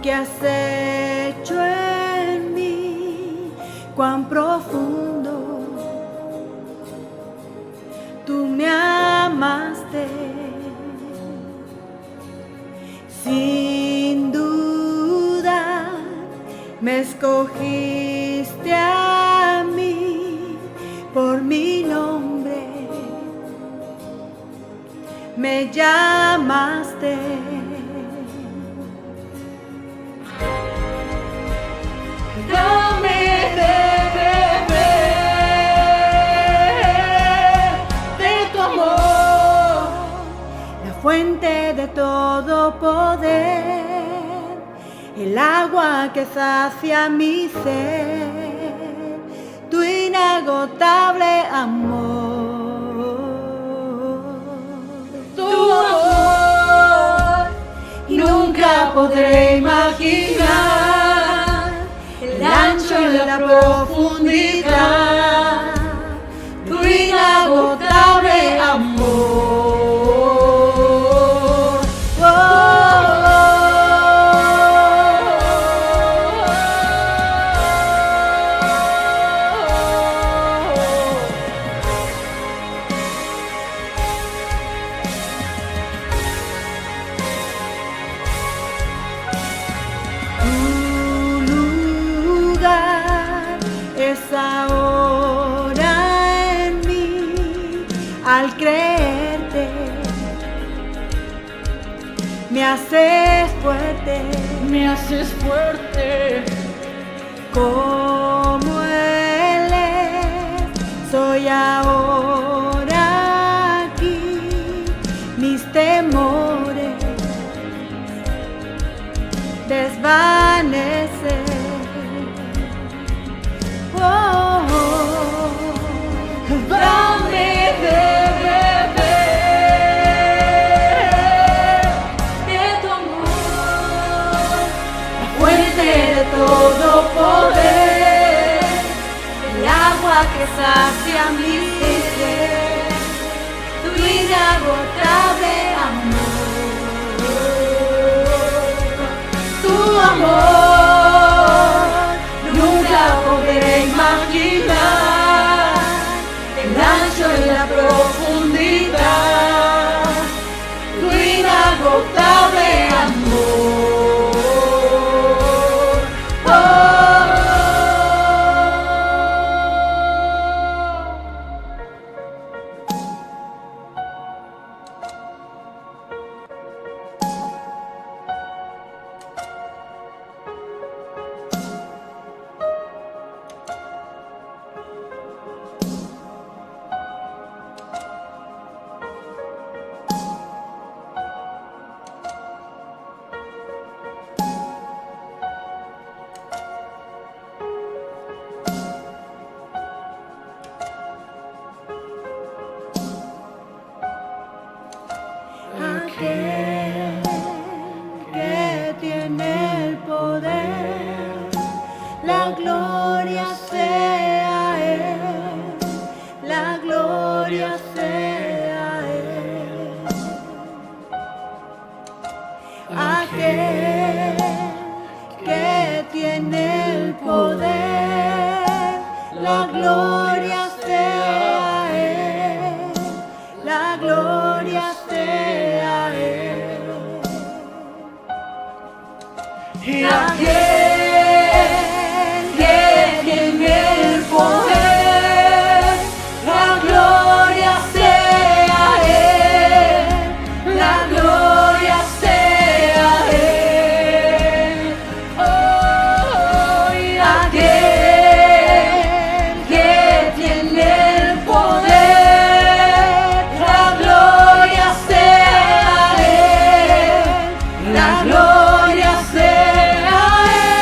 que has hecho en mí, cuán profundo tú me amaste. Sin duda me escogiste a mí por mi nombre, me llamaste. Dame de beber de tu amor, la fuente de todo poder, el agua que sacia mi ser, tu inagotable amor. Tu amor nunca podré imaginar el ancho y la profundidad, tu inagotable amor. Es ahora en mí, al creerte me haces fuerte, me haces fuerte. Como Él es, soy ahora aquí, mis temores desvanecen. Dame de beber de tu amor, la fuente de todo poder, el agua que sacia mi ser, tu inagotable amor. Tu amor nunca podré imaginar el ancho y la profundidad, tu inagotable amor. Aquel que tiene el poder, la gloria sea Él, la gloria sea Él. Aquel que tiene el poder, la gloria sea Él, la gloria sea Él. Y aquel que tiene el poder, la gloria sea Él, la gloria sea Él. Oh, y aquel que tiene el poder, la gloria sea Él, la gloria sea Él.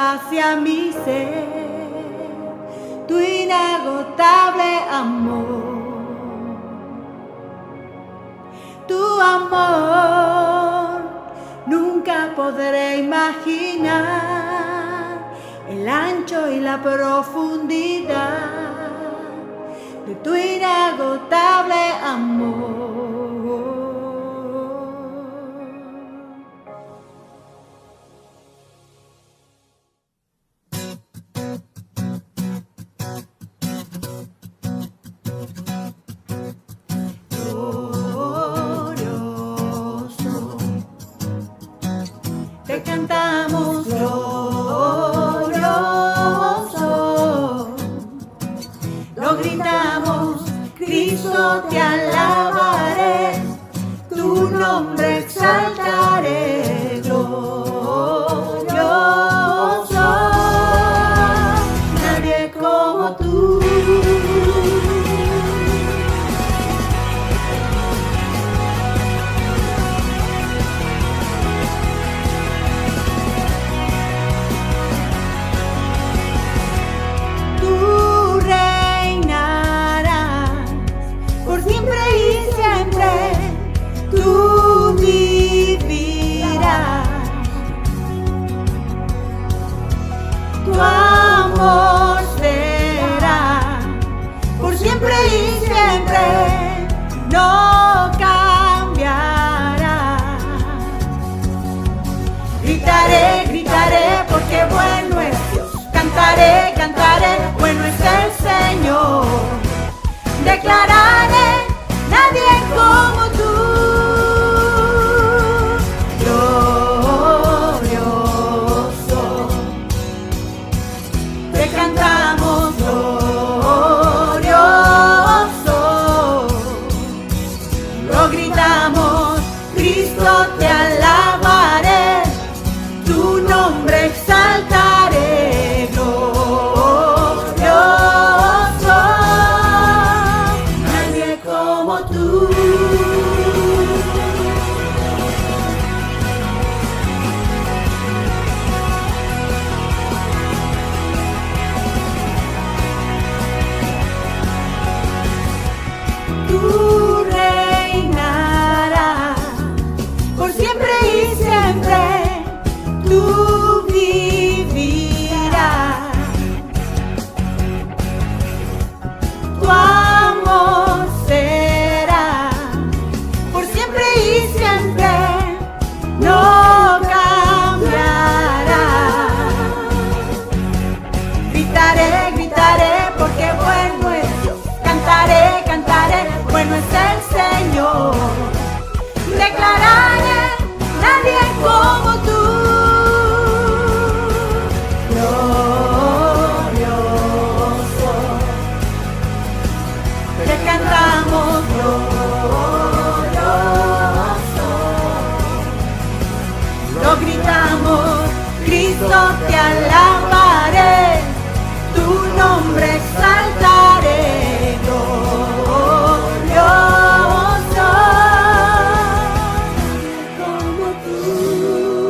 sacia mi ser, tu inagotable amor. Tu amor nunca podré imaginar el ancho y la profundidad de tu inagotable amor. Te cantamos glorioso, lo gritamos, Cristo te alabaré, tu nombre exaltaré, glorioso, nadie como tú. Tú vivirás, tu amor será por siempre y siempre, no cambiará. Gritaré, gritaré porque bueno es Dios, cantaré, cantaré, bueno es el Señor, declararé, nadie como tú. Cantamos glorioso, lo gritamos, Cristo te alabaré, tu nombre exaltaré, glorioso, nadie como tú. Tú reinarás por siempre y siempre, tú vivirás, tu amor será por siempre y siempre, no cambiará. Gritaré, gritaré porque bueno es Dios, cantaré, cantaré, bueno es el Señor, declararé, nadie como tú. Glorioso, te cantamos glorioso, lo gritamos, Cristo te alabaré, tu nombre exaltaré, glorioso, como tú.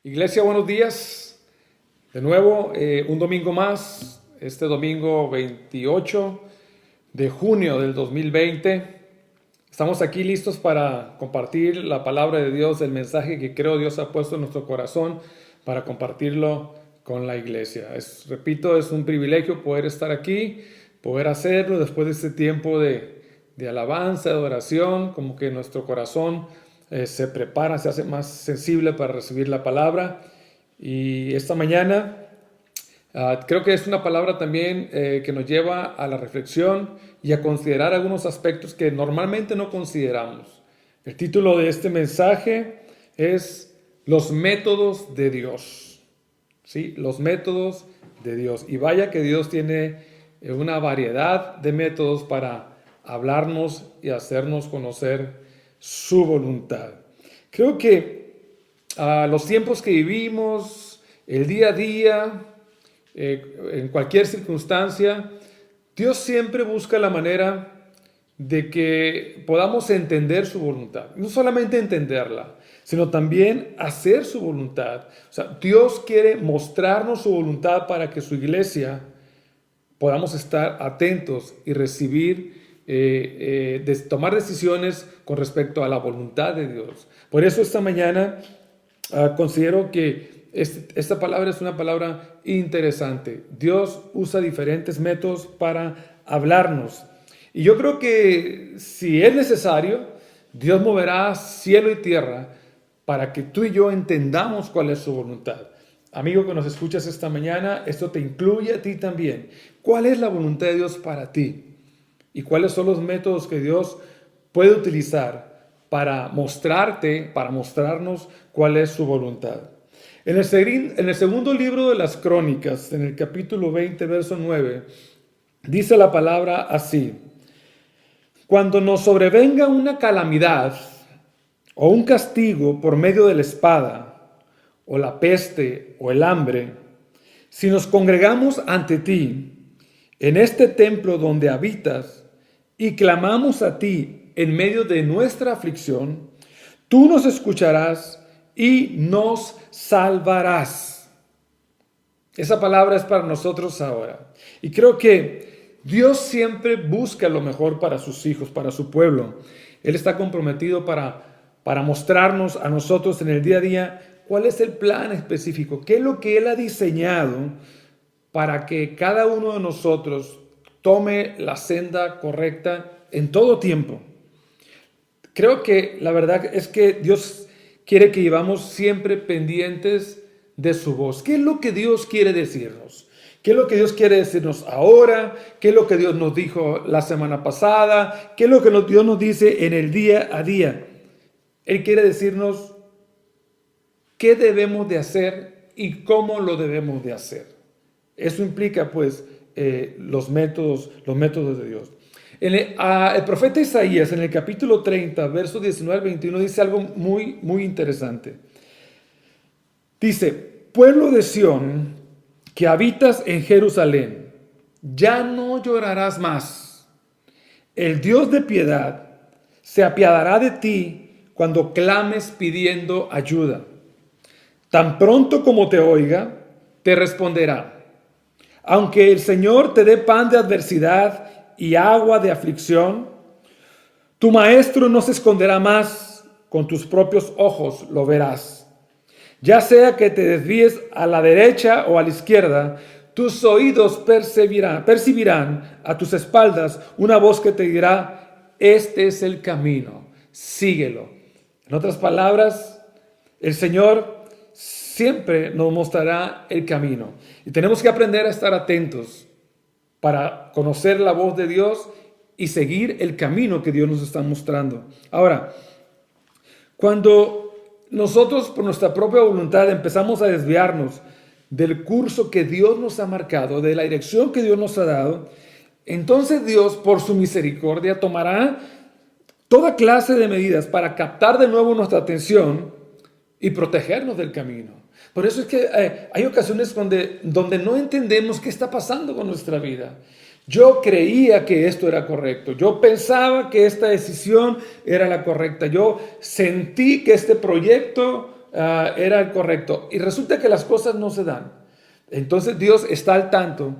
Iglesia, buenos días. De nuevo, un domingo más, este domingo 28 de junio del 2020. Estamos aquí listos para compartir la palabra de Dios, el mensaje que creo Dios ha puesto en nuestro corazón para compartirlo con la iglesia. Repito, es un privilegio poder estar aquí, poder hacerlo después de este tiempo de alabanza, de oración, como que nuestro corazón se prepara, se hace más sensible para recibir la palabra. Y esta mañana creo que es una palabra también que nos lleva a la reflexión y a considerar algunos aspectos que normalmente no consideramos. El título de este mensaje es Los métodos de Dios. ¿Sí? Los métodos de Dios. Y vaya que Dios tiene una variedad de métodos para hablarnos y hacernos conocer su voluntad. Creo que los tiempos que vivimos, el día a día, en cualquier circunstancia, Dios siempre busca la manera de que podamos entender su voluntad. No solamente entenderla, sino también hacer su voluntad. O sea, Dios quiere mostrarnos su voluntad para que su iglesia podamos estar atentos y recibir tomar decisiones con respecto a la voluntad de Dios. Por eso esta mañana considero que esta palabra es una palabra interesante. Dios usa diferentes métodos para hablarnos. Y yo creo que si es necesario, Dios moverá cielo y tierra para que tú y yo entendamos cuál es su voluntad. Amigo que nos escuchas esta mañana, esto te incluye a ti también. ¿Cuál es la voluntad de Dios para ti? ¿Y cuáles son los métodos que Dios puede utilizar para mostrarte, para mostrarnos cuál es su voluntad? En el segundo libro de las Crónicas, en el capítulo 20, verso 9, dice la palabra así: cuando nos sobrevenga una calamidad o un castigo por medio de la espada, o la peste, o el hambre, si nos congregamos ante ti, en este templo donde habitas, y clamamos a ti en medio de nuestra aflicción, tú nos escucharás y nos salvarás. Esa palabra es para nosotros ahora. Y creo que Dios siempre busca lo mejor para sus hijos, para su pueblo. Él está comprometido para mostrarnos a nosotros en el día a día cuál es el plan específico, qué es lo que Él ha diseñado para que cada uno de nosotros tome la senda correcta en todo tiempo. Creo que la verdad es que Dios quiere que vivamos siempre pendientes de su voz. ¿Qué es lo que Dios quiere decirnos? ¿Qué es lo que Dios quiere decirnos ahora? ¿Qué es lo que Dios nos dijo la semana pasada? ¿Qué es lo que Dios nos dice en el día a día? Él quiere decirnos qué debemos de hacer y cómo lo debemos de hacer. Eso implica pues los métodos de Dios. El profeta Isaías en el capítulo 30, versos 19 al 21 dice algo muy, muy interesante. Dice: pueblo de Sión, que habitas en Jerusalén, ya no llorarás más. El Dios de piedad se apiadará de ti cuando clames pidiendo ayuda. Tan pronto como te oiga, te responderá. Aunque el Señor te dé pan de adversidad y agua de aflicción, tu maestro no se esconderá más, con tus propios ojos lo verás. Ya sea que te desvíes a la derecha o a la izquierda, tus oídos percibirán a tus espaldas una voz que te dirá: este es el camino, síguelo. En otras palabras, el Señor siempre nos mostrará el camino. Y tenemos que aprender a estar atentos para conocer la voz de Dios y seguir el camino que Dios nos está mostrando. Ahora, cuando nosotros por nuestra propia voluntad empezamos a desviarnos del curso que Dios nos ha marcado, de la dirección que Dios nos ha dado, entonces Dios, por su misericordia, tomará toda clase de medidas para captar de nuevo nuestra atención y protegernos del camino. Por eso es que hay ocasiones donde no entendemos qué está pasando con nuestra vida. Yo creía que esto era correcto. Yo pensaba que esta decisión era la correcta. Yo sentí que este proyecto era el correcto. Y resulta que las cosas no se dan. Entonces Dios está al tanto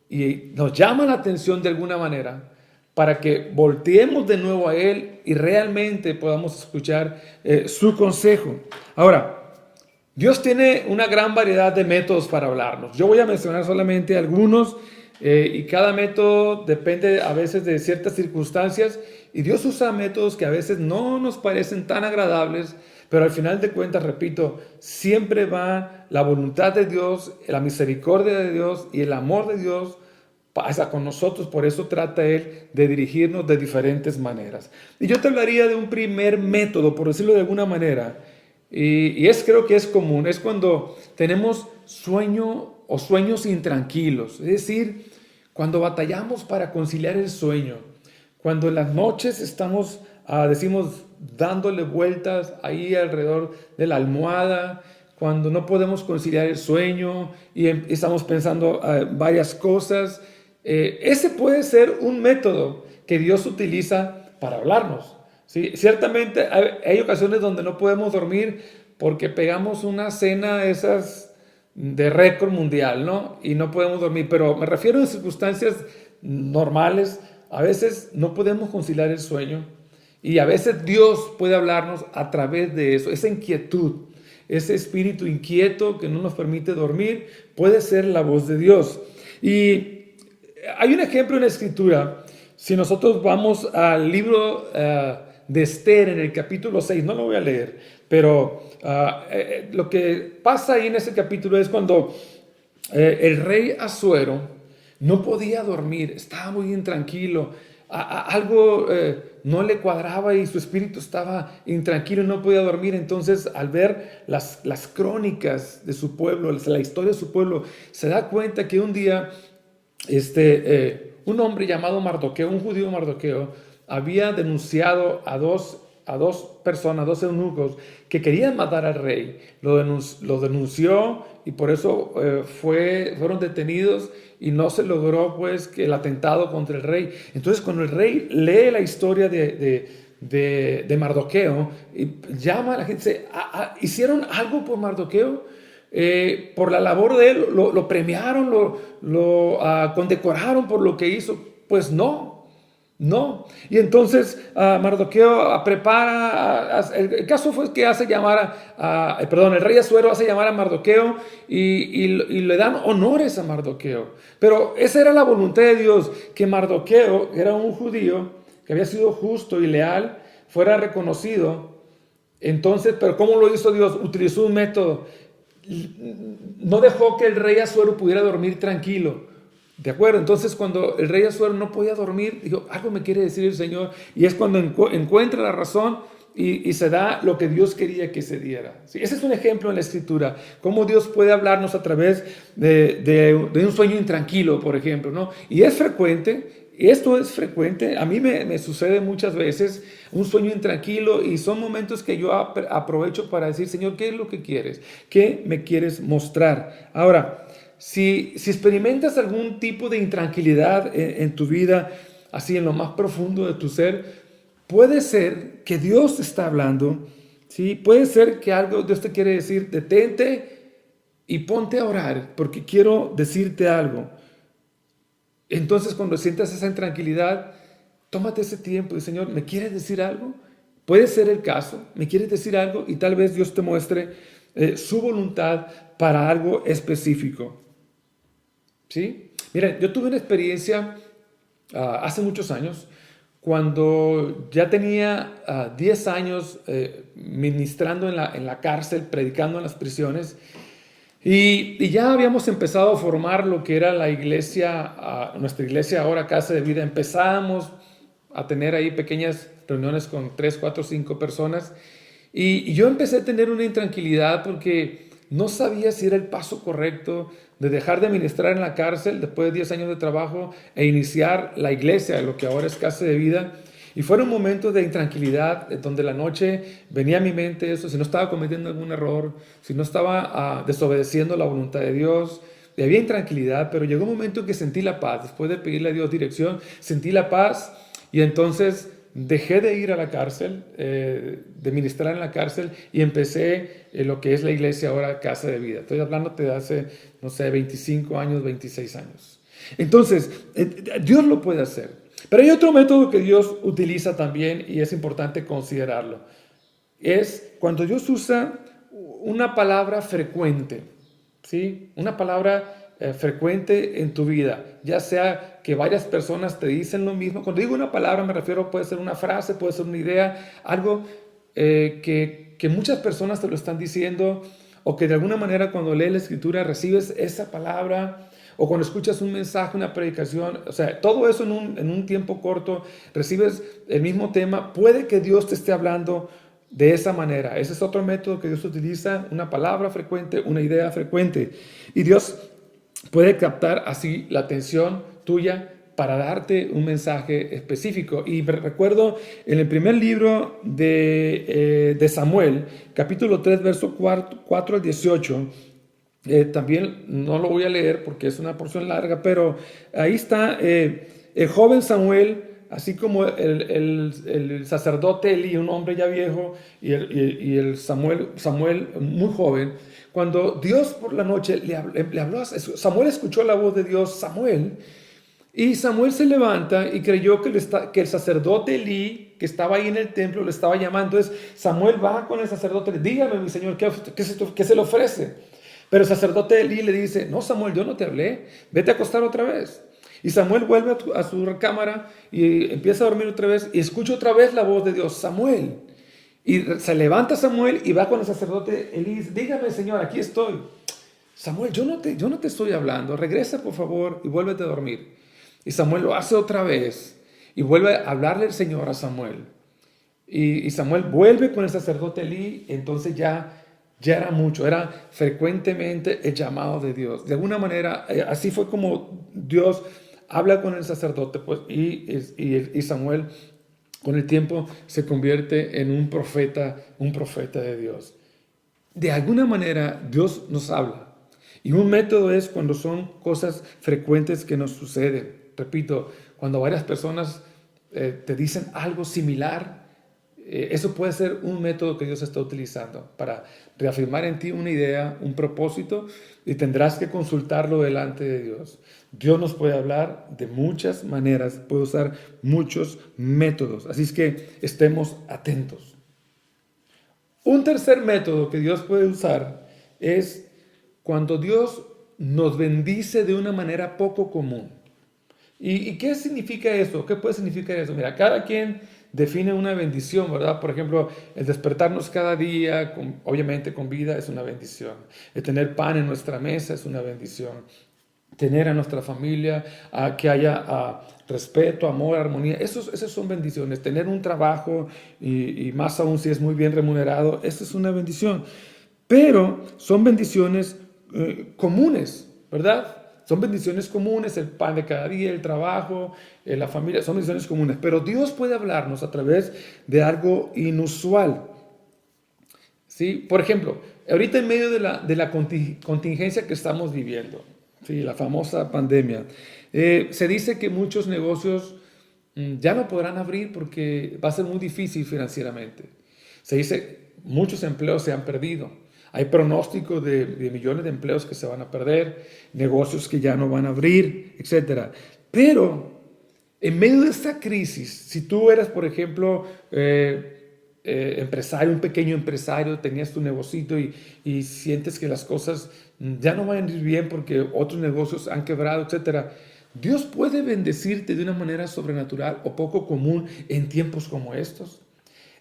y nos llama la atención de alguna manera para que volteemos de nuevo a Él y realmente podamos escuchar su consejo. Ahora, Dios tiene una gran variedad de métodos para hablarnos. Yo voy a mencionar solamente algunos y cada método depende a veces de ciertas circunstancias y Dios usa métodos que a veces no nos parecen tan agradables, pero al final de cuentas, repito, siempre va la voluntad de Dios, la misericordia de Dios y el amor de Dios pasa con nosotros. Por eso trata Él de dirigirnos de diferentes maneras. Y yo te hablaría de un primer método, por decirlo de alguna manera, creo que es común, es cuando tenemos sueño o sueños intranquilos, es decir, cuando batallamos para conciliar el sueño, cuando en las noches estamos, decimos, dándole vueltas ahí alrededor de la almohada, cuando no podemos conciliar el sueño y estamos pensando varias cosas. Ese puede ser un método que Dios utiliza para hablarnos. Sí, ciertamente hay ocasiones donde no podemos dormir porque pegamos una cena esas de récord mundial, ¿no? Y no podemos dormir, pero me refiero a circunstancias normales. A veces no podemos conciliar el sueño y a veces Dios puede hablarnos a través de eso, esa inquietud, ese espíritu inquieto que no nos permite dormir, puede ser la voz de Dios. Y hay un ejemplo en la Escritura. Si nosotros vamos al libro de Esther en el capítulo 6, no lo voy a leer, pero lo que pasa ahí en ese capítulo es cuando el rey Asuero no podía dormir, estaba muy intranquilo, algo no le cuadraba y su espíritu estaba intranquilo y no podía dormir. Entonces, al ver las crónicas de su pueblo, la historia de su pueblo, se da cuenta que un día un hombre llamado Mardoqueo, un judío Mardoqueo, había denunciado a dos personas, dos eunucos, que querían matar al rey. Lo denunció y por eso fueron detenidos y no se logró pues que el atentado contra el rey. Entonces cuando el rey lee la historia de Mardoqueo, llama a la gente, dice, ¿hicieron algo por Mardoqueo? Por la labor de él, lo premiaron, lo condecoraron por lo que hizo. Pues no. Y entonces Mardoqueo prepara, el caso fue que hace llamar el rey Asuero hace llamar a Mardoqueo y le dan honores a Mardoqueo. Pero esa era la voluntad de Dios, que Mardoqueo era un judío que había sido justo y leal, fuera reconocido. Entonces, pero ¿cómo lo hizo Dios? Utilizó un método. No dejó que el rey Asuero pudiera dormir tranquilo. ¿De acuerdo? Entonces cuando el rey Asuero no podía dormir, dijo, algo me quiere decir el Señor. Y es cuando encuentra la razón y se da lo que Dios quería que se diera. ¿Sí? Ese es un ejemplo en la Escritura. Cómo Dios puede hablarnos a través de un sueño intranquilo, por ejemplo, ¿no? Y es frecuente. Esto es frecuente, a mí me sucede muchas veces, un sueño intranquilo, y son momentos que yo aprovecho para decir, Señor, ¿qué es lo que quieres? ¿Qué me quieres mostrar? Ahora, si experimentas algún tipo de intranquilidad en tu vida, así en lo más profundo de tu ser, puede ser que Dios te está hablando, ¿sí? Puede ser que algo Dios te quiere decir, detente y ponte a orar, porque quiero decirte algo. Entonces, cuando sientas esa intranquilidad, tómate ese tiempo y, Señor, ¿me quieres decir algo? Puede ser el caso, ¿me quieres decir algo? Y tal vez Dios te muestre su voluntad para algo específico. ¿Sí? Miren, yo tuve una experiencia hace muchos años, cuando ya tenía 10 años ministrando en la cárcel, predicando en las prisiones. Y ya habíamos empezado a formar lo que era la iglesia, nuestra iglesia ahora Casa de Vida. Empezábamos a tener ahí pequeñas reuniones con 3, 4, 5 personas. Y yo empecé a tener una intranquilidad porque no sabía si era el paso correcto de dejar de ministrar en la cárcel después de 10 años de trabajo e iniciar la iglesia, lo que ahora es Casa de Vida. Y fueron momentos de intranquilidad, donde la noche venía a mi mente eso, si no estaba cometiendo algún error, si no estaba desobedeciendo la voluntad de Dios. Y había intranquilidad, pero llegó un momento en que sentí la paz. Después de pedirle a Dios dirección, sentí la paz y entonces dejé de ir a la cárcel, de ministrar en la cárcel, y empecé lo que es la iglesia ahora, Casa de Vida. Estoy hablándote de hace, no sé, 25 años, 26 años. Entonces, Dios lo puede hacer. Pero hay otro método que Dios utiliza también y es importante considerarlo. Es cuando Dios usa una palabra frecuente, ¿sí? Una palabra frecuente en tu vida, ya sea que varias personas te dicen lo mismo. Cuando digo una palabra me refiero, puede ser una frase, puede ser una idea, algo que muchas personas te lo están diciendo, o que de alguna manera cuando lees la escritura recibes esa palabra, o cuando escuchas un mensaje, una predicación, o sea, todo eso en un tiempo corto, recibes el mismo tema. Puede que Dios te esté hablando de esa manera. Ese es otro método que Dios utiliza, una palabra frecuente, una idea frecuente. Y Dios puede captar así la atención tuya para darte un mensaje específico. Y recuerdo en el primer libro de Samuel, capítulo 3, verso 4 al 18, también no lo voy a leer porque es una porción larga, pero ahí está el joven Samuel, así como el sacerdote Eli, un hombre ya viejo, y el Samuel muy joven. Cuando Dios por la noche le habló, Samuel escuchó la voz de Dios, Samuel, y Samuel se levanta y creyó que el sacerdote Eli, que estaba ahí en el templo, le estaba llamando. Entonces Samuel va con el sacerdote, dígame, mi señor, ¿qué se le ofrece? Pero el sacerdote Eli le dice, no, Samuel, yo no te hablé, vete a acostar otra vez. Y Samuel vuelve a su recámara y empieza a dormir otra vez y escucha otra vez la voz de Dios, Samuel. Y se levanta Samuel y va con el sacerdote Eli y dice, dígame, Señor, aquí estoy. Samuel, yo no te estoy hablando, regresa por favor y vuélvete a dormir. Y Samuel lo hace otra vez y vuelve a hablarle el Señor a Samuel. Y Samuel vuelve con el sacerdote Eli, entonces ya era mucho, era frecuentemente el llamado de Dios. De alguna manera, así fue como Dios habla con el sacerdote, pues, y Samuel con el tiempo se convierte en un profeta de Dios. De alguna manera Dios nos habla. Y un método es cuando son cosas frecuentes que nos suceden. Repito, cuando varias personas te dicen algo similar, eso puede ser un método que Dios está utilizando para reafirmar en ti una idea, un propósito, y tendrás que consultarlo delante de Dios. Dios nos puede hablar de muchas maneras, puede usar muchos métodos, así es que estemos atentos. Un tercer método que Dios puede usar es cuando Dios nos bendice de una manera poco común. ¿Y qué significa eso? ¿Qué puede significar eso? Mira, cada quien define una bendición, ¿verdad? Por ejemplo, el despertarnos cada día, obviamente con vida, es una bendición. El tener pan en nuestra mesa es una bendición. Tener a nuestra familia, que haya respeto, amor, armonía, esas son bendiciones. Tener un trabajo, y más aún si es muy bien remunerado, esa es una bendición. Pero son bendiciones comunes, ¿verdad? Son bendiciones comunes, el pan de cada día, el trabajo, la familia, son bendiciones comunes. Pero Dios puede hablarnos a través de algo inusual. ¿Sí? Por ejemplo, ahorita en medio de la contingencia que estamos viviendo, ¿sí? La famosa pandemia, se dice que muchos negocios ya no podrán abrir porque va a ser muy difícil financieramente. Se dice muchos empleos se han perdido. Hay pronósticos de millones de empleos que se van a perder, negocios que ya no van a abrir, etc. Pero en medio de esta crisis, si tú eras, por ejemplo, empresario, un pequeño empresario, tenías tu negocito y sientes que las cosas ya no van a ir bien porque otros negocios han quebrado, etc. Dios puede bendecirte de una manera sobrenatural o poco común en tiempos como estos.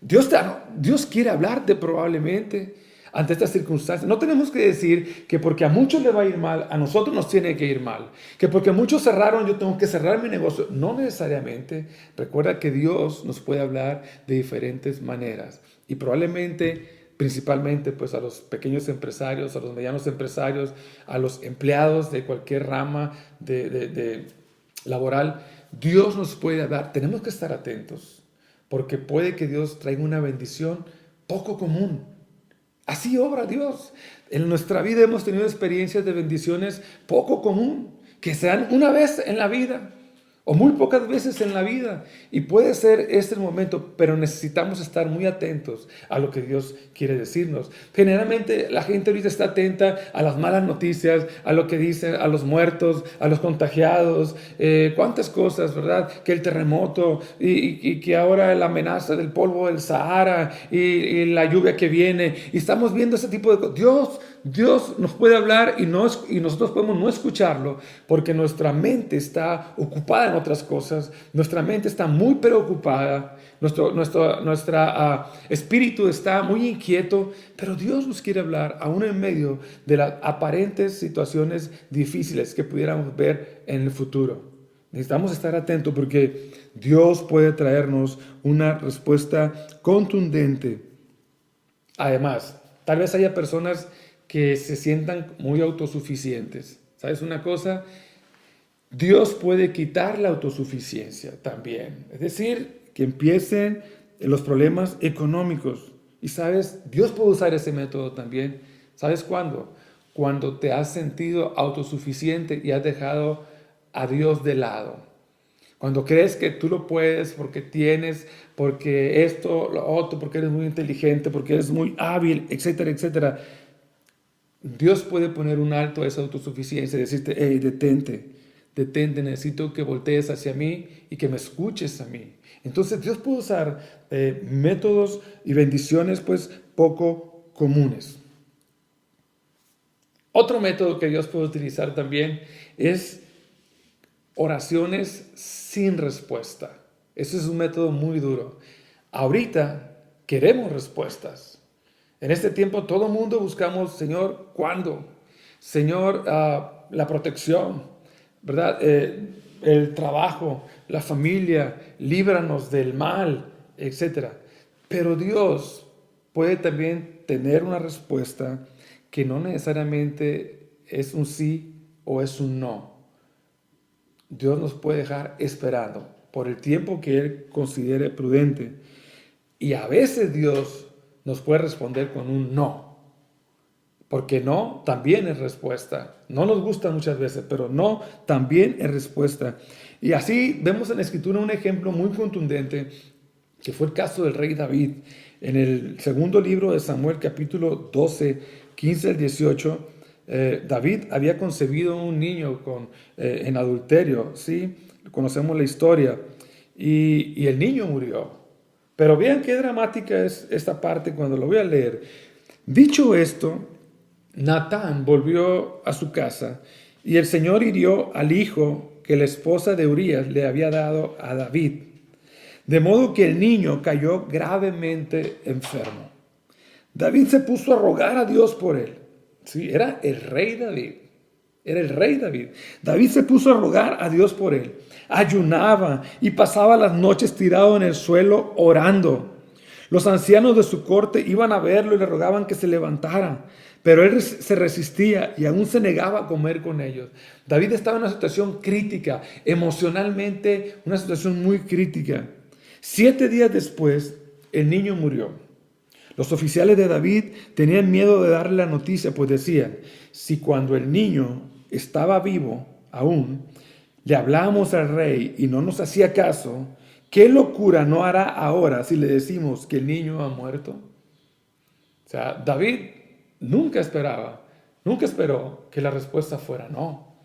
Dios quiere hablarte probablemente ante estas circunstancias. No tenemos que decir que porque a muchos le va a ir mal, a nosotros nos tiene que ir mal. Que porque muchos cerraron, yo tengo que cerrar mi negocio. No necesariamente. Recuerda que Dios nos puede hablar de diferentes maneras. Y probablemente, principalmente, pues a los pequeños empresarios, a los medianos empresarios, a los empleados de cualquier rama de laboral, Dios nos puede dar. Tenemos que estar atentos, porque puede que Dios traiga una bendición poco común. Así obra Dios. En nuestra vida hemos tenido experiencias de bendiciones poco común, que se dan una vez en la vida. o muy pocas veces en la vida. Y puede ser este el momento, pero necesitamos estar muy atentos a lo que Dios quiere decirnos. Generalmente la gente ahorita está atenta a las malas noticias, a lo que dicen, a los muertos, a los contagiados, cuántas cosas, ¿verdad? Que el terremoto y que ahora la amenaza del polvo del Sahara y la lluvia que viene. Y estamos viendo ese tipo de cosas. Dios nos puede hablar y nosotros podemos no escucharlo porque nuestra mente está ocupada en otras cosas, nuestra mente está muy preocupada, nuestro espíritu está muy inquieto, pero Dios nos quiere hablar aún en medio de las aparentes situaciones difíciles que pudiéramos ver en el futuro. Necesitamos estar atentos porque Dios puede traernos una respuesta contundente. Además, tal vez haya personas que se sientan muy autosuficientes. ¿Sabes una cosa? Dios puede quitar la autosuficiencia también. Es decir, que empiecen los problemas económicos. Y sabes, Dios puede usar ese método también. ¿Sabes cuándo? Cuando te has sentido autosuficiente y has dejado a Dios de lado. Cuando crees que tú lo puedes porque tienes, porque esto, lo otro, porque eres muy inteligente, porque eres muy hábil, etcétera, etcétera. Dios puede poner un alto a esa autosuficiencia y decirte, hey, detente, necesito que voltees hacia mí y que me escuches a mí. Entonces Dios puede usar métodos y bendiciones pues poco comunes. Otro método que Dios puede utilizar también es oraciones sin respuesta. Ese es un método muy duro. Ahorita queremos respuestas. En este tiempo todo el mundo buscamos, Señor, ¿cuándo? Señor, la protección, ¿verdad? El trabajo, la familia, líbranos del mal, etc. Pero Dios puede también tener una respuesta que no necesariamente es un sí o es un no. Dios nos puede dejar esperando por el tiempo que Él considere prudente. Y a veces Dios nos puede responder con un no. Porque no también es respuesta. No nos gusta muchas veces, pero no también es respuesta. Y así vemos en la Escritura un ejemplo muy contundente, que fue el caso del rey David. En el segundo libro de Samuel, capítulo 12, 15 al 18, David había concebido un niño en adulterio, ¿sí? Conocemos la historia. Y el niño murió. Pero vean qué dramática es esta parte cuando lo voy a leer. Dicho esto, Natán volvió a su casa y el Señor hirió al hijo que la esposa de Urías le había dado a David. De modo que el niño cayó gravemente enfermo. David se puso a rogar a Dios por él. Sí, era el rey David. Era el rey David. David se puso a rogar a Dios por él. Ayunaba y pasaba las noches tirado en el suelo orando. Los ancianos de su corte iban a verlo y le rogaban que se levantara. Pero él se resistía y aún se negaba a comer con ellos. David estaba en una situación crítica, emocionalmente una situación muy crítica. 7 días después, el niño murió. Los oficiales de David tenían miedo de darle la noticia, pues decían, si cuando el niño estaba vivo aún, le hablábamos al rey y no nos hacía caso, ¿qué locura no hará ahora si le decimos que el niño ha muerto? O sea, David nunca esperó que la respuesta fuera no.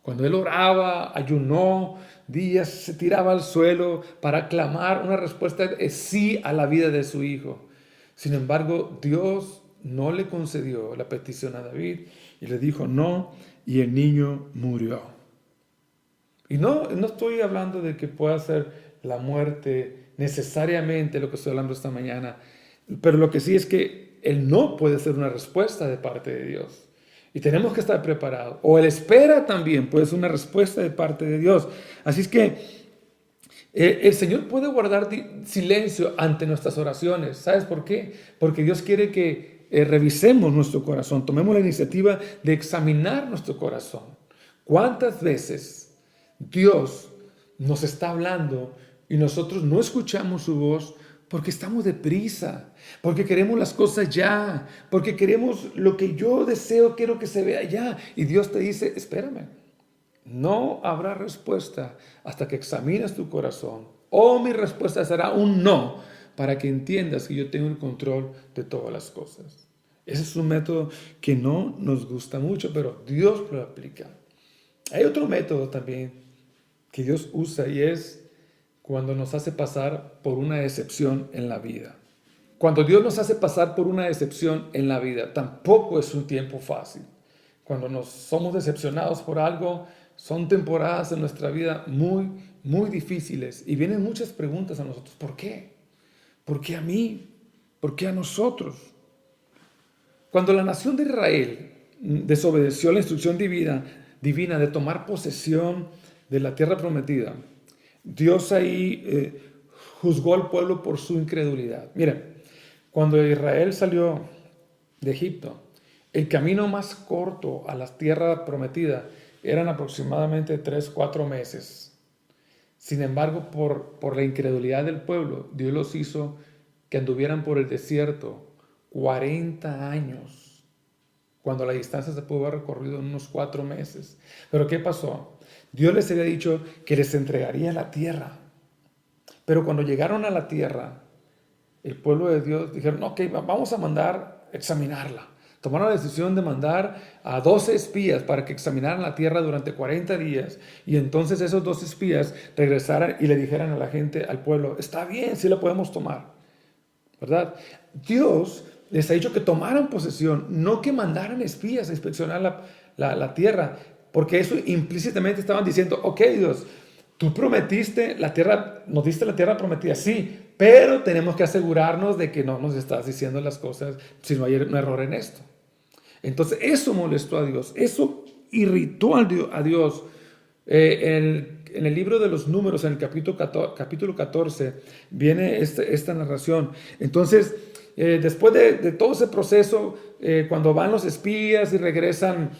Cuando él oraba, ayunó, días se tiraba al suelo para clamar una respuesta de sí a la vida de su hijo. Sin embargo, Dios no le concedió la petición a David y le dijo no, y el niño murió. Y no estoy hablando de que pueda ser la muerte necesariamente lo que estoy hablando esta mañana, pero lo que sí es que el no puede ser una respuesta de parte de Dios. Y tenemos que estar preparados. O el espera también puede ser una respuesta de parte de Dios. Así es que el Señor puede guardar silencio ante nuestras oraciones. ¿Sabes por qué? Porque Dios quiere que revisemos nuestro corazón. Tomemos la iniciativa de examinar nuestro corazón. ¿Cuántas veces Dios nos está hablando y nosotros no escuchamos su voz porque estamos deprisa, porque queremos las cosas ya, porque queremos lo que yo deseo, quiero que se vea ya? Y Dios te dice, espérame, no habrá respuesta hasta que examines tu corazón. O mi respuesta será un no, para que entiendas que yo tengo el control de todas las cosas. Ese es un método que no nos gusta mucho, pero Dios lo aplica. Hay otro método también que Dios usa y es cuando nos hace pasar por una decepción en la vida. Cuando Dios nos hace pasar por una decepción en la vida, tampoco es un tiempo fácil. Cuando nos somos decepcionados por algo, son temporadas en nuestra vida muy, muy difíciles. Y vienen muchas preguntas a nosotros. ¿Por qué? ¿Por qué a mí? ¿Por qué a nosotros? Cuando la nación de Israel desobedeció la instrucción divina de tomar posesión de la tierra prometida, Dios ahí juzgó al pueblo por su incredulidad. Miren, cuando Israel salió de Egipto, el camino más corto a la tierra prometida eran aproximadamente 3-4 meses. Sin embargo, por la incredulidad del pueblo, Dios los hizo que anduvieran por el desierto 40 años, cuando la distancia se pudo haber recorrido en unos 4 meses. Pero ¿qué pasó? Dios les había dicho que les entregaría la tierra. Pero cuando llegaron a la tierra, el pueblo de Dios dijeron, ok, vamos a mandar examinarla. Tomaron la decisión de mandar a 12 espías para que examinaran la tierra durante 40 días. Y entonces esos 12 espías regresaran y le dijeran a la gente, al pueblo, está bien, sí la podemos tomar. ¿Verdad? Dios les ha dicho que tomaran posesión, no que mandaran espías a inspeccionar la tierra. Porque eso implícitamente estaban diciendo, ok Dios, tú prometiste la tierra, nos diste la tierra prometida, sí, pero tenemos que asegurarnos de que no nos estás diciendo las cosas si no hay un error en esto. Entonces eso molestó a Dios, eso irritó a Dios. En el libro de los Números, en el capítulo 14, viene esta narración. Entonces, después de todo ese proceso, cuando van los espías y regresan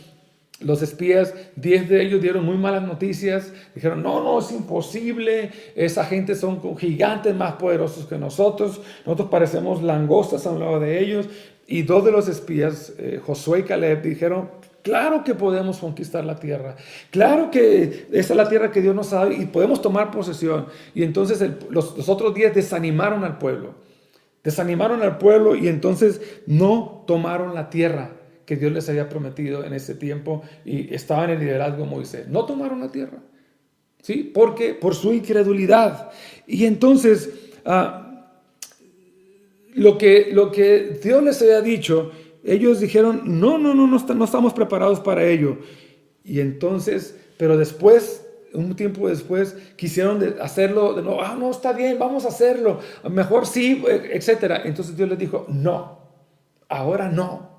los espías, 10 de ellos dieron muy malas noticias. Dijeron, no, es imposible. Esa gente son gigantes más poderosos que nosotros. Nosotros parecemos langostas a un lado de ellos. Y 2 de los espías, Josué y Caleb, dijeron, claro que podemos conquistar la tierra. Claro que esa es la tierra que Dios nos ha dado y podemos tomar posesión. Y entonces los otros 10 desanimaron al pueblo. Desanimaron al pueblo y entonces no tomaron la tierra que Dios les había prometido en ese tiempo y estaba en el liderazgo de Moisés. No tomaron la tierra, ¿sí? Porque por su incredulidad. Y entonces, lo que Dios les había dicho, ellos dijeron, no estamos preparados para ello. Y entonces, pero después, un tiempo después, quisieron hacerlo de nuevo. No, está bien, vamos a hacerlo. Mejor sí, etc. Entonces Dios les dijo, no, ahora no.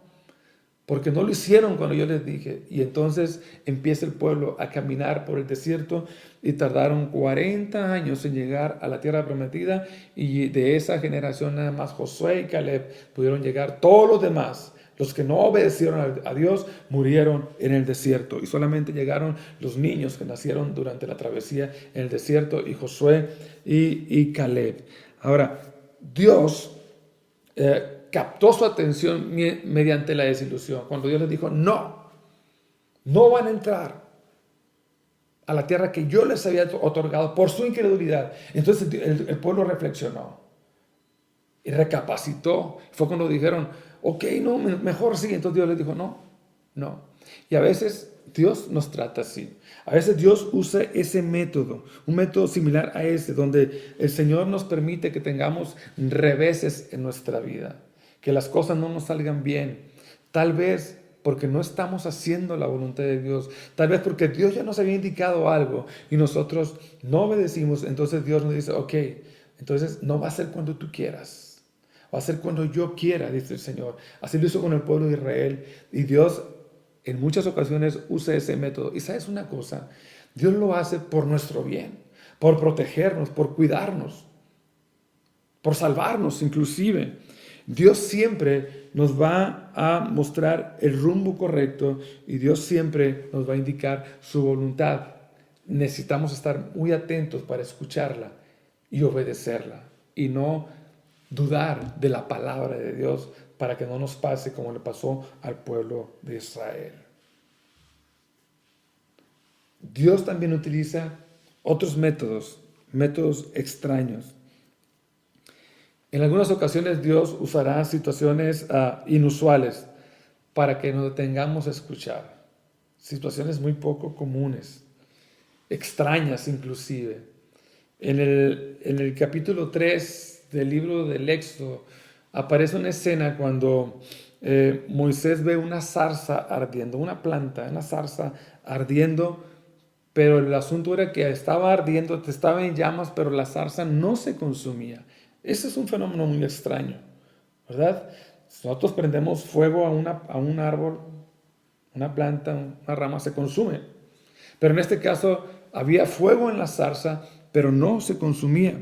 Porque no lo hicieron cuando yo les dije. Y entonces empieza el pueblo a caminar por el desierto y tardaron 40 años en llegar a la tierra prometida. Y de esa generación nada más Josué y Caleb pudieron llegar. Todos los demás, los que no obedecieron a Dios, murieron en el desierto. Y solamente llegaron los niños que nacieron durante la travesía en el desierto, y Josué y Caleb. Ahora, Dios captó su atención mediante la desilusión. Cuando Dios les dijo, no van a entrar a la tierra que yo les había otorgado por su incredulidad. Entonces el pueblo reflexionó y recapacitó. Fue cuando dijeron, ok, no, mejor sí. Entonces Dios les dijo, no. Y a veces Dios nos trata así. A veces Dios usa ese método, un método similar a ese, donde el Señor nos permite que tengamos reveses en nuestra vida, que las cosas no nos salgan bien. Tal vez porque no estamos haciendo la voluntad de Dios. Tal vez porque Dios ya nos había indicado algo y nosotros no obedecimos. Entonces Dios nos dice, ok, entonces no va a ser cuando tú quieras. Va a ser cuando yo quiera, dice el Señor. Así lo hizo con el pueblo de Israel. Y Dios en muchas ocasiones usa ese método. Y ¿sabes una cosa? Dios lo hace por nuestro bien, por protegernos, por cuidarnos, por salvarnos inclusive. Dios siempre nos va a mostrar el rumbo correcto y Dios siempre nos va a indicar su voluntad. Necesitamos estar muy atentos para escucharla y obedecerla y no dudar de la palabra de Dios para que no nos pase como le pasó al pueblo de Israel. Dios también utiliza otros métodos extraños. En algunas ocasiones Dios usará situaciones inusuales para que nos detengamos a escuchar. Situaciones muy poco comunes, extrañas inclusive. En el capítulo 3 del libro del Éxodo aparece una escena cuando Moisés ve una zarza ardiendo, una planta, una zarza ardiendo, pero el asunto era que estaba ardiendo, estaba en llamas, pero la zarza no se consumía. Ese es un fenómeno muy extraño, ¿verdad? Si nosotros prendemos fuego a un árbol, una planta, una rama, se consume. Pero en este caso había fuego en la zarza, pero no se consumía.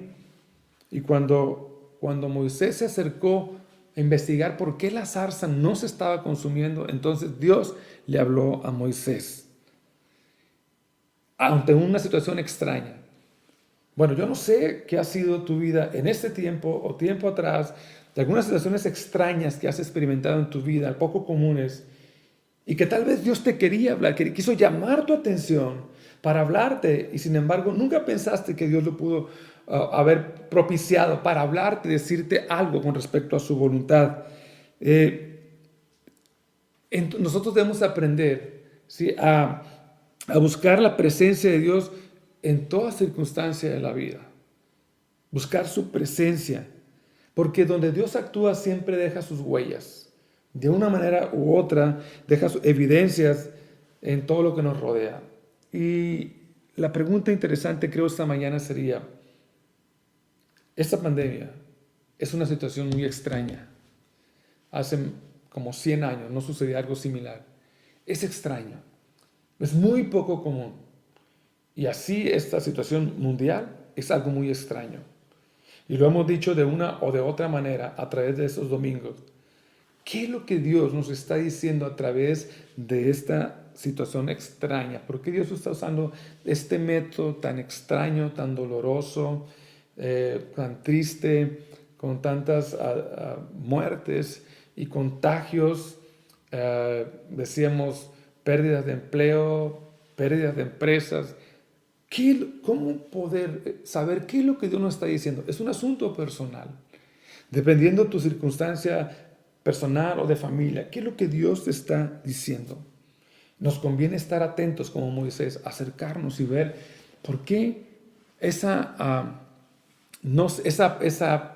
Y cuando Moisés se acercó a investigar por qué la zarza no se estaba consumiendo, entonces Dios le habló a Moisés ante una situación extraña. Bueno, yo no sé qué ha sido tu vida en este tiempo o tiempo atrás, de algunas situaciones extrañas que has experimentado en tu vida, poco comunes, y que tal vez Dios te quería hablar, que quiso llamar tu atención para hablarte, y sin embargo nunca pensaste que Dios lo pudo haber propiciado para hablarte, decirte algo con respecto a su voluntad. Nosotros debemos aprender, ¿sí?, a buscar la presencia de Dios en toda circunstancia de la vida. Buscar su presencia, porque donde Dios actúa siempre deja sus huellas. De una manera u otra deja sus evidencias en todo lo que nos rodea. Y la pregunta interesante creo esta mañana sería, esta pandemia es una situación muy extraña. Hace como 100 años no sucedía algo similar. Es extraño, es muy poco común. Y así esta situación mundial es algo muy extraño. Y lo hemos dicho de una o de otra manera a través de estos domingos. ¿Qué es lo que Dios nos está diciendo a través de esta situación extraña? ¿Por qué Dios está usando este método tan extraño, tan doloroso, tan triste, con tantas muertes y contagios? Decíamos, pérdidas de empleo, pérdidas de empresas. ¿Cómo poder saber qué es lo que Dios nos está diciendo? Es un asunto personal. Dependiendo de tu circunstancia personal o de familia, ¿qué es lo que Dios te está diciendo? Nos conviene estar atentos como Moisés, acercarnos y ver por qué esa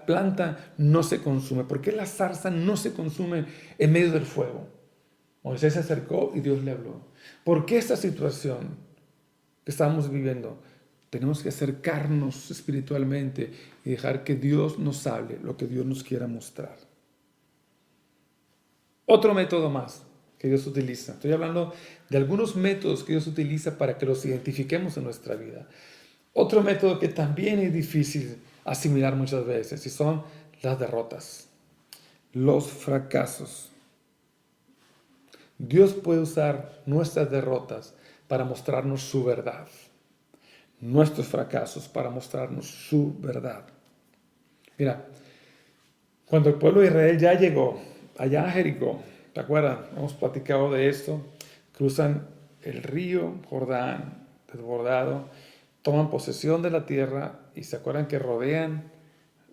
planta no se consume, por qué la zarza no se consume en medio del fuego. Moisés se acercó y Dios le habló. ¿Por qué esta situación que estamos viviendo? Tenemos que acercarnos espiritualmente y dejar que Dios nos hable lo que Dios nos quiera mostrar. Otro método más que Dios utiliza. Estoy hablando de algunos métodos que Dios utiliza para que los identifiquemos en nuestra vida. Otro método que también es difícil asimilar muchas veces y son las derrotas, los fracasos. Dios puede usar nuestras derrotas para mostrarnos su verdad, nuestros fracasos para mostrarnos su verdad. Mira, cuando el pueblo de Israel ya llegó allá a Jericó, ¿te acuerdas? Hemos platicado de esto. Cruzan el río Jordán desbordado, toman posesión de la tierra y se acuerdan que rodean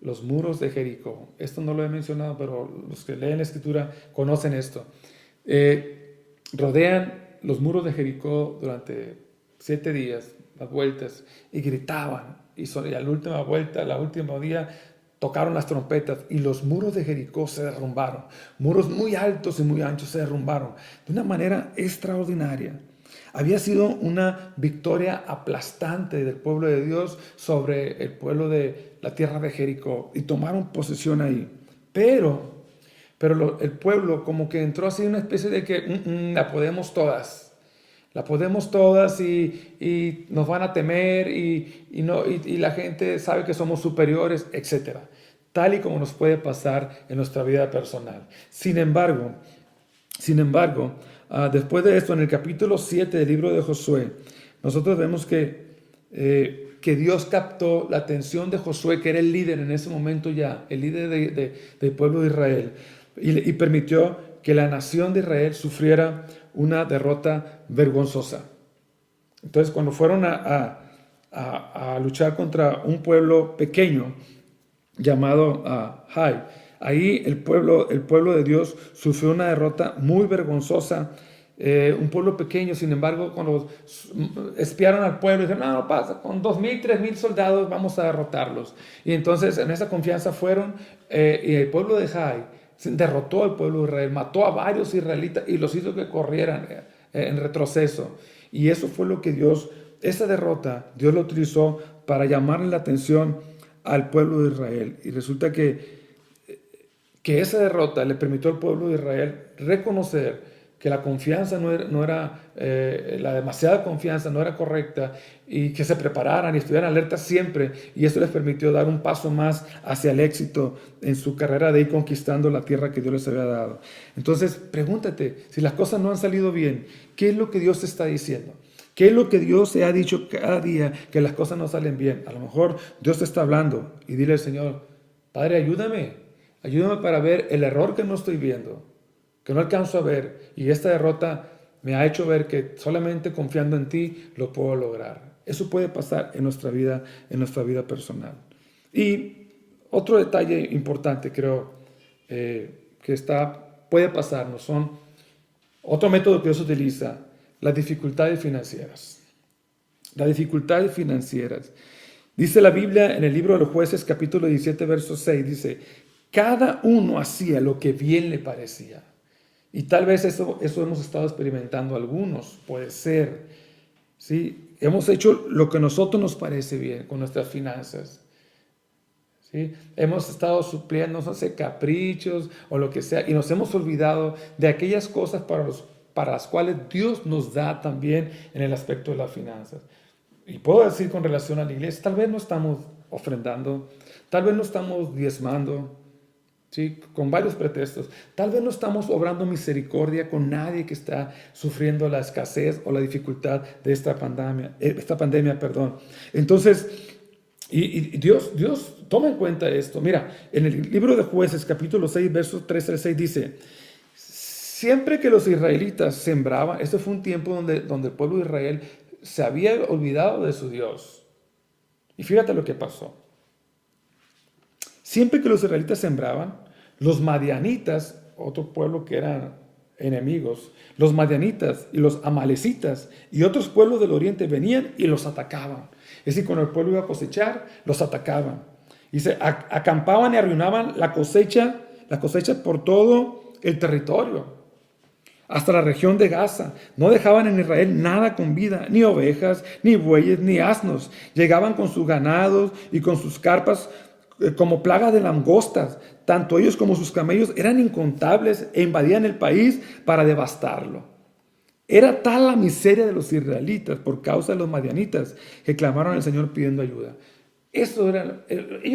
los muros de Jericó. Esto no lo he mencionado, pero los que leen la escritura conocen esto. Rodean los muros de Jericó durante 7 días, las vueltas, y gritaban. Y a la última vuelta, el último día, tocaron las trompetas y los muros de Jericó se derrumbaron. Muros muy altos y muy anchos se derrumbaron de una manera extraordinaria. Había sido una victoria aplastante del pueblo de Dios sobre el pueblo de la tierra de Jericó y tomaron posesión ahí. Pero el pueblo como que entró así en una especie de que la podemos todas. La podemos todas y nos van a temer y la gente sabe que somos superiores, etc. Tal y como nos puede pasar en nuestra vida personal. Sin embargo, después de esto, en el capítulo 7 del libro de Josué, nosotros vemos que Dios captó la atención de Josué, que era el líder en ese momento ya, el líder del pueblo de Israel, y permitió que la nación de Israel sufriera una derrota vergonzosa. Entonces, cuando fueron a luchar contra un pueblo pequeño llamado Hai, ahí el pueblo de Dios sufrió una derrota muy vergonzosa. Un pueblo pequeño, sin embargo, cuando espiaron al pueblo, dijeron, no pasa, con 2,000, 3,000 soldados vamos a derrotarlos. Y entonces en esa confianza fueron, y el pueblo de Jai derrotó al pueblo de Israel, mató a varios israelitas y los hizo que corrieran en retroceso. Y eso fue lo que esa derrota, Dios lo utilizó para llamarle la atención al pueblo de Israel. Y resulta que esa derrota le permitió al pueblo de Israel reconocer que la confianza la demasiada confianza no era correcta, y que se prepararan y estuvieran alertas siempre, y eso les permitió dar un paso más hacia el éxito en su carrera de ir conquistando la tierra que Dios les había dado. Entonces, pregúntate, si las cosas no han salido bien, ¿qué es lo que Dios te está diciendo? ¿Qué es lo que Dios te ha dicho cada día que las cosas no salen bien? A lo mejor Dios te está hablando y dile al Señor, Padre, ayúdame para ver el error que no estoy viendo, que no alcanzo a ver, y esta derrota me ha hecho ver que solamente confiando en ti lo puedo lograr. Eso puede pasar en nuestra vida personal. Y otro detalle importante, creo, puede pasarnos, son otro método que Dios utiliza, las dificultades financieras. Las dificultades financieras. Dice la Biblia en el libro de los Jueces, capítulo 17, verso 6, dice, cada uno hacía lo que bien le parecía. Y tal vez eso hemos estado experimentando algunos, puede ser. ¿Sí? Hemos hecho lo que a nosotros nos parece bien con nuestras finanzas. ¿Sí? Hemos estado supliendo, no sé, caprichos o lo que sea, y nos hemos olvidado de aquellas cosas para las cuales Dios nos da también en el aspecto de las finanzas. Y puedo decir con relación a la iglesia, tal vez no estamos ofrendando, tal vez no estamos diezmando, ¿sí? Con varios pretextos. Tal vez no estamos obrando misericordia con nadie que está sufriendo la escasez o la dificultad de esta pandemia. Entonces, y Dios toma en cuenta esto. Mira, en el libro de Jueces, capítulo 6, versos 3 al 6, dice, siempre que los israelitas sembraban, este fue un tiempo donde el pueblo de Israel se había olvidado de su Dios. Y fíjate lo que pasó. Siempre que los israelitas sembraban, los madianitas, otro pueblo que eran enemigos, los madianitas y los amalecitas y otros pueblos del oriente venían y los atacaban. Es decir, cuando el pueblo iba a cosechar, los atacaban. Y se acampaban y arruinaban la cosecha por todo el territorio, hasta la región de Gaza. No dejaban en Israel nada con vida, ni ovejas, ni bueyes, ni asnos. Llegaban con sus ganados y con sus carpas como plaga de langostas. Tanto ellos como sus camellos eran incontables e invadían el país para devastarlo. Era tal la miseria de los israelitas por causa de los madianitas que clamaron al Señor pidiendo ayuda. Ellos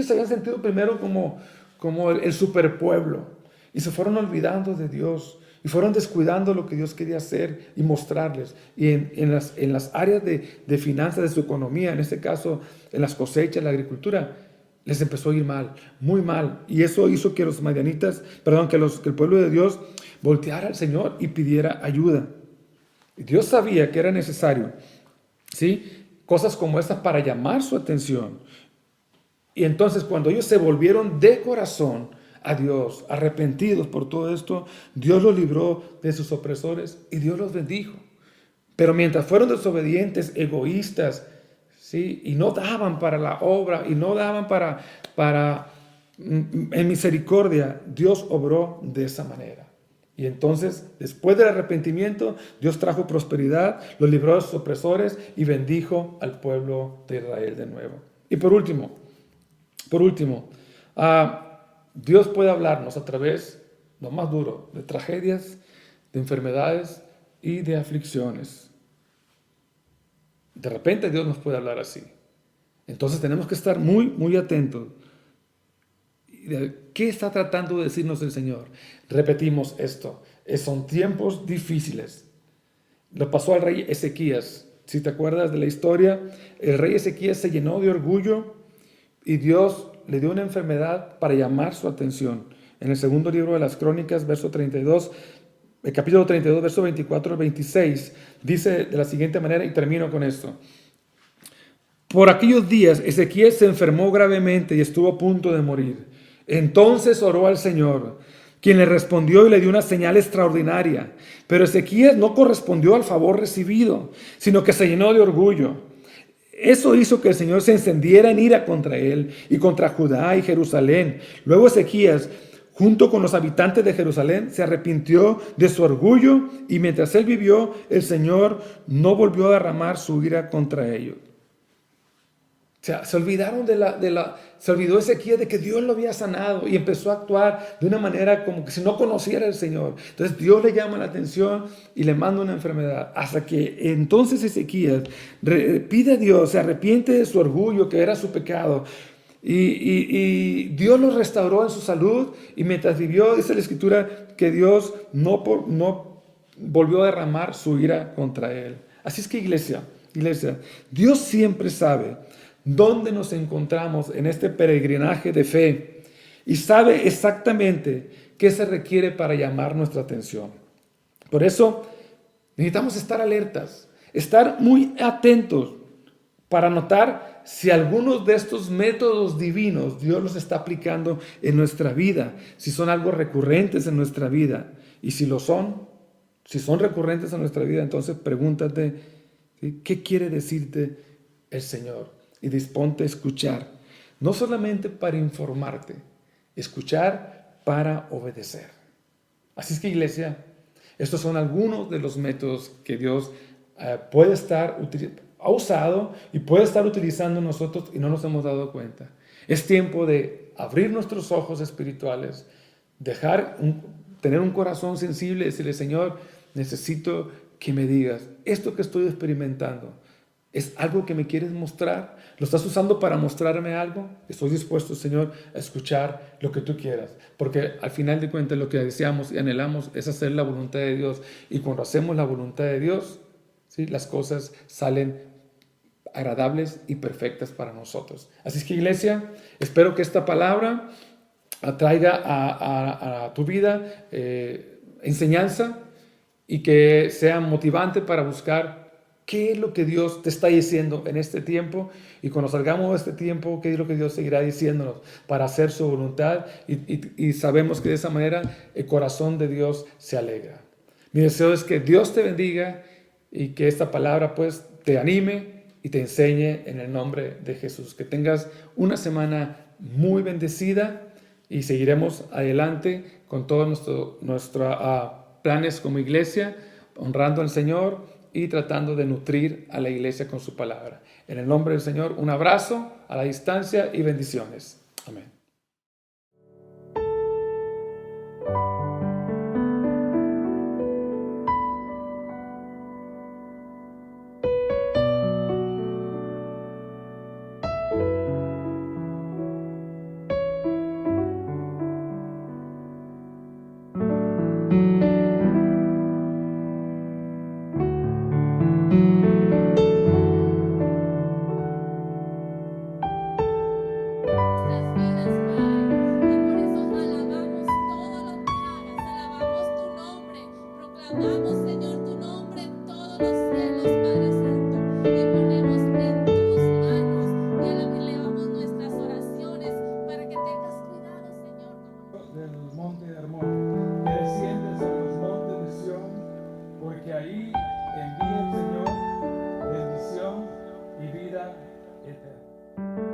se habían sentido primero como el superpueblo, y se fueron olvidando de Dios y fueron descuidando lo que Dios quería hacer y mostrarles. Y en las áreas de finanzas de su economía, en este caso en las cosechas, la agricultura, les empezó a ir mal, muy mal. Y eso hizo que los madianitas, que el pueblo de Dios volteara al Señor y pidiera ayuda. Y Dios sabía que era necesario, ¿sí?, cosas como estas para llamar su atención. Y entonces cuando ellos se volvieron de corazón a Dios, arrepentidos por todo esto, Dios los libró de sus opresores y Dios los bendijo. Pero mientras fueron desobedientes, egoístas, ¿sí?, y no daban para la obra y no daban en misericordia, Dios obró de esa manera. Y entonces, después del arrepentimiento, Dios trajo prosperidad, los libró de sus opresores y bendijo al pueblo de Israel de nuevo. Y por último, Dios puede hablarnos a través, lo más duro, de tragedias, de enfermedades y de aflicciones. De repente Dios nos puede hablar así. Entonces tenemos que estar muy, muy atentos. ¿Qué está tratando de decirnos el Señor? Repetimos esto. Son tiempos difíciles. Lo pasó al rey Ezequías. Si te acuerdas de la historia, el rey Ezequías se llenó de orgullo y Dios le dio una enfermedad para llamar su atención. En el segundo libro de las Crónicas, verso 32, el capítulo 32, verso 24 al 26, dice de la siguiente manera, y termino con esto. Por aquellos días, Ezequías se enfermó gravemente y estuvo a punto de morir. Entonces oró al Señor, quien le respondió y le dio una señal extraordinaria. Pero Ezequías no correspondió al favor recibido, sino que se llenó de orgullo. Eso hizo que el Señor se encendiera en ira contra él y contra Judá y Jerusalén. Luego Ezequías, junto con los habitantes de Jerusalén, se arrepintió de su orgullo y mientras él vivió, el Señor no volvió a derramar su ira contra ellos. O sea, se olvidaron se olvidó Ezequías de que Dios lo había sanado y empezó a actuar de una manera como que si no conociera al Señor. Entonces Dios le llama la atención y le manda una enfermedad. Hasta que entonces Ezequías pide a Dios, se arrepiente de su orgullo, que era su pecado. Y Dios lo restauró en su salud. Y mientras vivió, dice la Escritura, que Dios no volvió a derramar su ira contra él. Así es que iglesia, Dios siempre sabe dónde nos encontramos en este peregrinaje de fe y sabe exactamente qué se requiere para llamar nuestra atención. Por eso necesitamos estar alertas, estar muy atentos para notar si algunos de estos métodos divinos Dios los está aplicando en nuestra vida, si son algo recurrentes en nuestra vida. Y si son recurrentes en nuestra vida, entonces pregúntate, ¿sí?, ¿qué quiere decirte el Señor? Y disponte a escuchar, no solamente para informarte, escuchar para obedecer. Así es que iglesia, estos son algunos de los métodos que Dios ha usado y puede estar utilizando nosotros y no nos hemos dado cuenta. Es tiempo de abrir nuestros ojos espirituales, tener un corazón sensible y decirle, Señor, necesito que me digas, esto que estoy experimentando, ¿es algo que me quieres mostrar? ¿Lo estás usando para mostrarme algo? Estoy dispuesto, Señor, a escuchar lo que tú quieras. Porque al final de cuentas lo que deseamos y anhelamos es hacer la voluntad de Dios. Y cuando hacemos la voluntad de Dios, ¿sí?, las cosas salen agradables y perfectas para nosotros. Así es que iglesia, espero que esta palabra traiga a tu vida enseñanza y que sea motivante para buscar qué es lo que Dios te está diciendo en este tiempo, y cuando salgamos de este tiempo, qué es lo que Dios seguirá diciéndonos para hacer su voluntad, y sabemos que de esa manera el corazón de Dios se alegra. Mi deseo es que Dios te bendiga y que esta palabra pues te anime y te enseñe en el nombre de Jesús. Que tengas una semana muy bendecida y seguiremos adelante con todos nuestros planes como iglesia, honrando al Señor y tratando de nutrir a la iglesia con su palabra. En el nombre del Señor, un abrazo a la distancia y bendiciones. Amén. Ahí envía el Señor bendición y vida eterna.